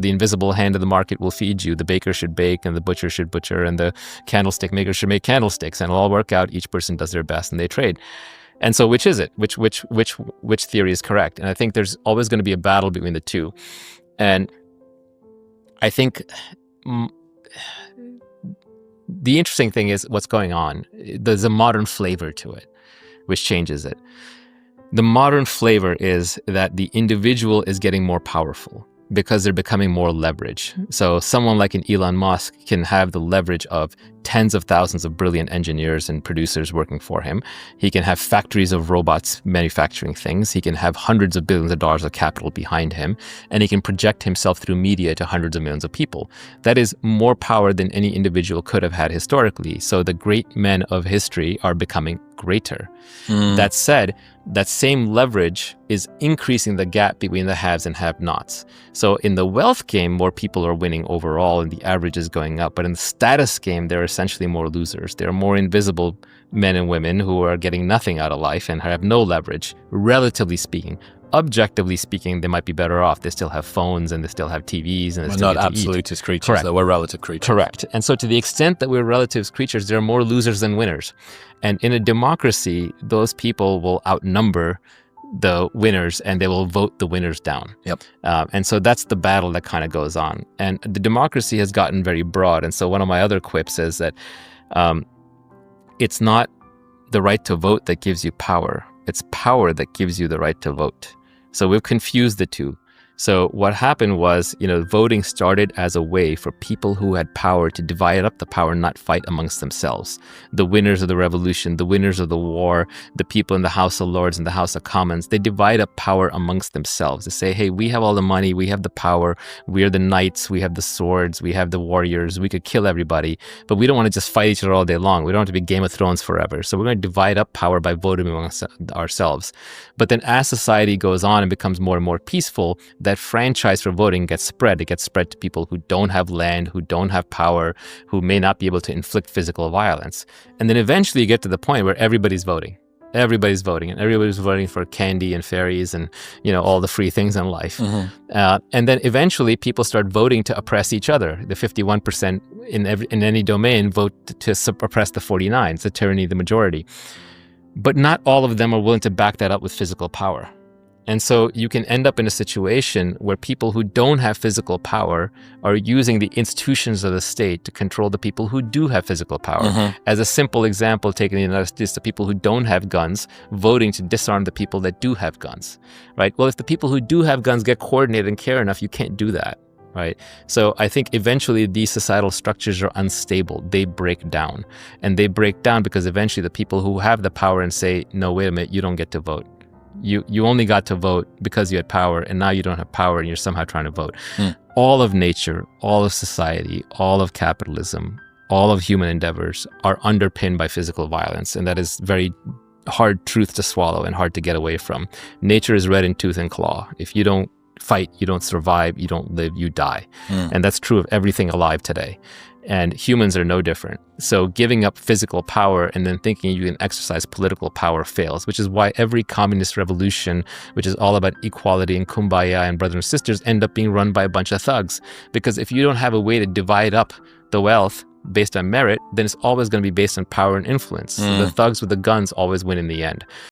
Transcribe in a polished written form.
The invisible hand of the market will feed you. The baker should bake, and the butcher should butcher, and the candlestick maker should make candlesticks, and it'll all work out. Each person does their best, and they trade. And so, which is it? Which theory is correct? And I think there's always going to be a battle between the two. And I think the interesting thing is what's going on. There's a modern flavor to it, which changes it. The modern flavor is that the individual is getting more powerful because they're becoming more leverage. So someone like an Elon Musk can have the leverage of tens of thousands of brilliant engineers and producers working for him. He can have factories of robots manufacturing things. He can have hundreds of billions of dollars of capital behind him, and he can project himself through media to hundreds of millions of people. That is more power than any individual could have had historically. So the great men of history are becoming greater. That said, that same leverage is increasing the gap between the haves and have-nots. So in the wealth game, more people are winning overall and the average is going up. But in the status game, there are essentially more losers. There are more invisible men and women who are getting nothing out of life and have no leverage, relatively speaking. Objectively speaking, they might be better off. They still have phones and they still have TVs and they still not absolutist creatures. Correct. Though we're relative creatures. Correct. And so to the extent that we're relative creatures, there are more losers than winners. And in a democracy, those people will outnumber the winners and they will vote the winners down. Yep. And so that's the battle that kind of goes on. And the democracy has gotten very broad. And so one of my other quips is that it's not the right to vote that gives you power. It's power that gives you the right to vote. So we've confused the two. So what happened was, voting started as a way for people who had power to divide up the power, not fight amongst themselves. The winners of the revolution, the winners of the war, the people in the House of Lords and the House of Commons, they divide up power amongst themselves. They say, hey, we have all the money, we have the power, we are the knights, we have the swords, we have the warriors, we could kill everybody, but we don't want to just fight each other all day long. We don't want to be Game of Thrones forever. So we're going to divide up power by voting amongst ourselves. But then as society goes on and becomes more and more peaceful, that franchise for voting gets spread. It gets spread to people who don't have land, who don't have power, who may not be able to inflict physical violence. And then eventually you get to the point where everybody's voting. Everybody's voting, and everybody's voting for candy and fairies and, all the free things in life. And then eventually people start voting to oppress each other. The 51% in any domain vote to oppress the 49. It's the tyranny of the majority. But not all of them are willing to back that up with physical power. And so you can end up in a situation where people who don't have physical power are using the institutions of the state to control the people who do have physical power. As a simple example, taking the United States, the people who don't have guns voting to disarm the people that do have guns, right? Well, if the people who do have guns get coordinated and care enough, you can't do that, right? So I think eventually these societal structures are unstable. They break down. And they break down because eventually the people who have the power and say, no, wait a minute, you don't get to vote. You only got to vote because you had power, and now you don't have power and you're somehow trying to vote. All of nature, all of society, all of capitalism, all of human endeavors are underpinned by physical violence, and that is very hard truth to swallow and hard to get away from. Nature is red in tooth and claw. If you don't fight, you don't survive, you don't live, you die. And that's true of everything alive today. And humans are no different. So giving up physical power and then thinking you can exercise political power fails, which is why every communist revolution, which is all about equality and kumbaya and brothers and sisters, end up being run by a bunch of thugs. Because if you don't have a way to divide up the wealth based on merit, then it's always going to be based on power and influence. So the thugs with the guns always win in the end.